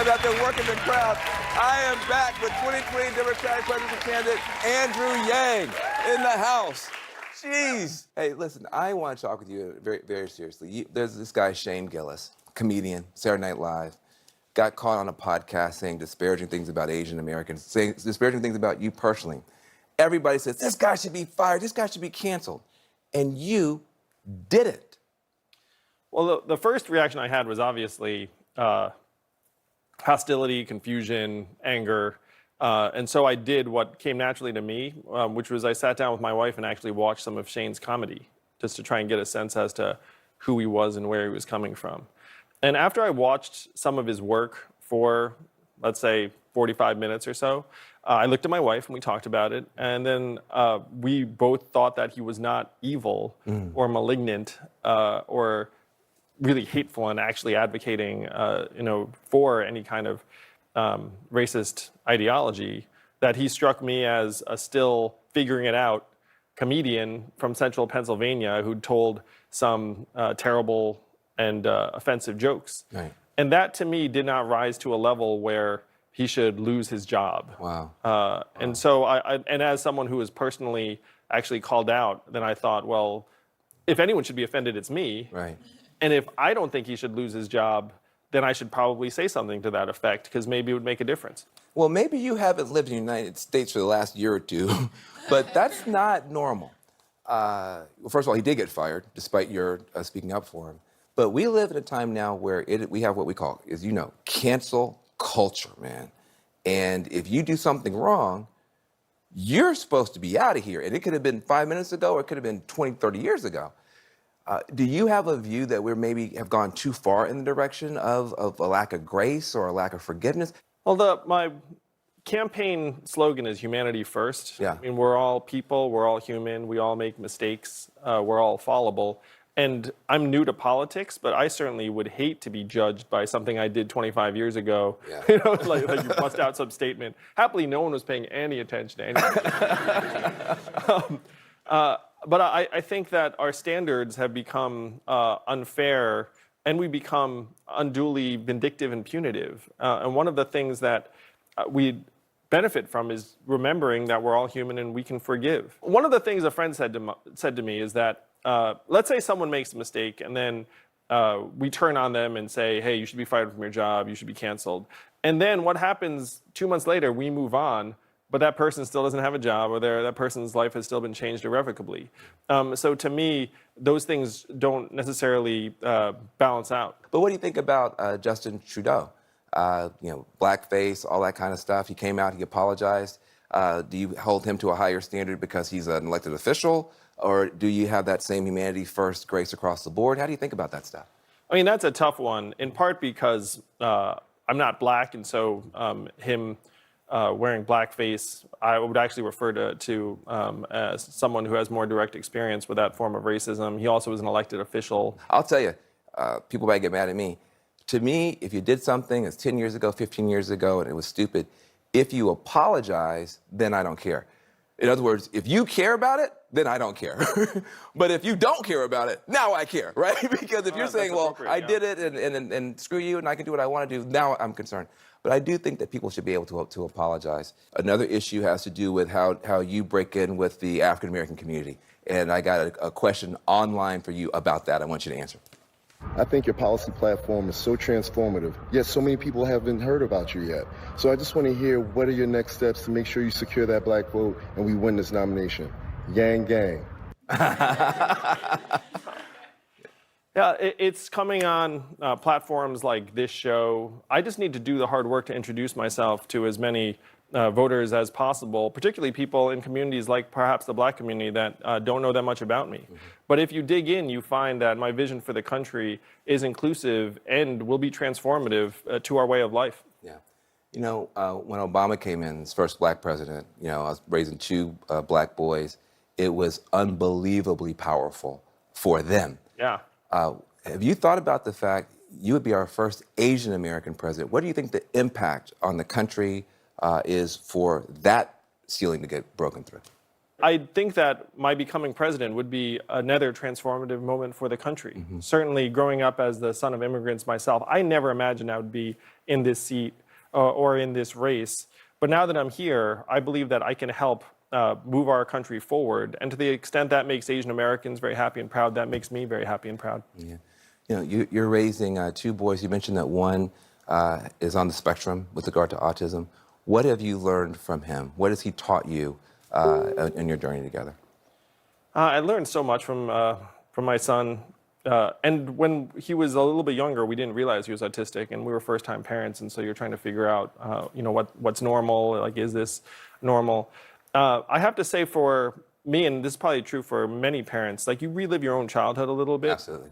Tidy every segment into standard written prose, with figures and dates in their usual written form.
because I've been working the crowd. I am back with 2020 Democratic presidential candidate Andrew Yang in the house. Jeez. Hey, listen, I want to talk with you very, very seriously. There's this guy, Shane Gillis, comedian, Saturday Night Live, got caught on a podcast saying disparaging things about Asian Americans, saying disparaging things about you personally. Everybody says, this guy should be fired, this guy should be canceled. And you did it. Well, the first reaction I had was obviously hostility, confusion, anger. And so I did what came naturally to me, which was I sat down with my wife and actually watched some of Shane's comedy just to try and get a sense as to who he was and where he was coming from. And after I watched some of his work for, let's say, 45 minutes or so, I looked at my wife and we talked about it. And then we both thought that he was not evil or malignant or really hateful and actually advocating, for any kind of racist ideology, that he struck me as a still figuring it out comedian from central Pennsylvania who told some terrible and offensive jokes. Right. And that to me did not rise to a level where he should lose his job. Wow. And so and as someone who was personally actually called out, then I thought, well, if anyone should be offended, it's me. Right. And if I don't think he should lose his job, then I should probably say something to that effect, because maybe it would make a difference. Well, maybe you haven't lived in the United States for the last year or two, but that's not normal. Well, first of all, he did get fired, despite your speaking up for him. But we live in a time now where we have what we call, as you know, cancel culture, man. And if you do something wrong, you're supposed to be out of here. And it could have been 5 minutes ago, or it could have been 20, 30 years ago. Do you have a view that we maybe have gone too far in the direction of a lack of grace or a lack of forgiveness? Well, my campaign slogan is humanity first. Yeah. I mean, we're all people, we're all human, we all make mistakes, we're all fallible. And I'm new to politics, but I certainly would hate to be judged by something I did 25 years ago. Yeah. Like you bust out some statement. Happily, no one was paying any attention to anything. But I think that our standards have become unfair, and we become unduly vindictive and punitive. And one of the things that we benefit from is remembering that we're all human and we can forgive. One of the things a friend said to me is that, let's say someone makes a mistake and then we turn on them and say, hey, you should be fired from your job, you should be canceled. And then what happens 2 months later, we move on, but that person still doesn't have a job, or that person's life has still been changed irrevocably. So to me, those things don't necessarily balance out. But what do you think about Justin Trudeau? Blackface, all that kind of stuff. He came out, he apologized. Do you hold him to a higher standard because he's an elected official? Or do you have that same humanity first grace across the board? How do you think about that stuff? I mean, that's a tough one, in part because I'm not black, and so him wearing blackface, I would actually refer to as someone who has more direct experience with that form of racism. He also was an elected official. I'll tell you, people might get mad at me. To me, if you did something that's 10 years ago, 15 years ago, and it was stupid, if you apologize, then I don't care. In other words, if you care about it, then I don't care. But if you don't care about it, now I care, right? Because if you're saying, well, I did it and screw you and I can do what I want to do, now I'm concerned. But I do think that people should be able to apologize. Another issue has to do with how you break in with the African-American community. And I got a question online for you about that. I want you to answer. I think your policy platform is so transformative, yet so many people haven't heard about you yet. So I just want to hear, what are your next steps to make sure you secure that black vote and we win this nomination? Yang gang. Yeah, it's coming on platforms like this show. I just need to do the hard work to introduce myself to as many voters as possible, particularly people in communities like perhaps the black community that don't know that much about me. Mm-hmm. But if you dig in, you find that my vision for the country is inclusive and will be transformative to our way of life. Yeah. When Obama came in, his first black president, I was raising two black boys. It was unbelievably powerful for them. Yeah. Have you thought about the fact you would be our first Asian American president? What do you think the impact on the country is for that ceiling to get broken through? I think that my becoming president would be another transformative moment for the country. Certainly, growing up as the son of immigrants myself, I never imagined I would be in this seat or in this race. But now that I'm here, I believe that I can help move our country forward. And to the extent that makes Asian Americans very happy and proud, that makes me very happy and proud. Yeah. You know, you're raising two boys. You mentioned that one is on the spectrum with regard to autism. What have you learned from him? What has he taught you in your journey together? I learned so much from my son. And when he was a little bit younger, we didn't realize he was autistic, and we were first-time parents, and so you're trying to figure out, what's normal. Like, is this normal? I have to say, for me, and this is probably true for many parents, like, you relive your own childhood a little bit. Absolutely.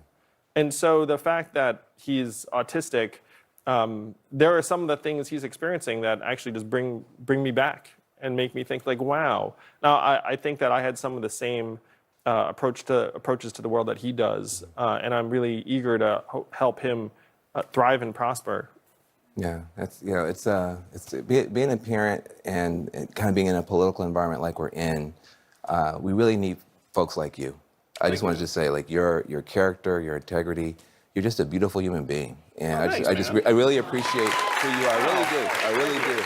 And so the fact that he's autistic, there are some of the things he's experiencing that actually just bring me back and make me think, like, wow. Now, I think that I had some of the same approaches to the world that he does, and I'm really eager to help him thrive and prosper. Yeah, that's, it's being a parent and kind of being in a political environment like we're in. We really need folks like you. I just wanted to say, like, your character, your integrity, you're just a beautiful human being, and I really appreciate who you are. I really do.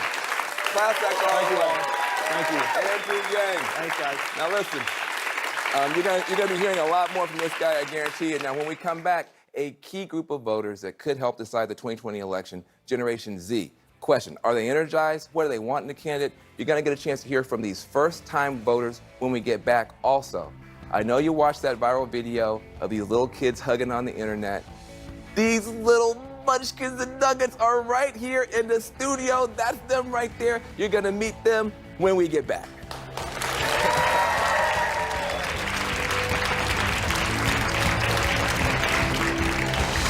Class act all along. Thank you. Andrew Yang. Thanks, guys. Now listen, you're gonna be hearing a lot more from this guy, I guarantee you. Now, when we come back, a key group of voters that could help decide the 2020 election, Generation Z. Question, are they energized? What do they want in a candidate? You're gonna get a chance to hear from these first-time voters when we get back. Also, I know you watched that viral video of these little kids hugging on the internet. These little munchkins and nuggets are right here in the studio. That's them right there. You're gonna meet them when we get back.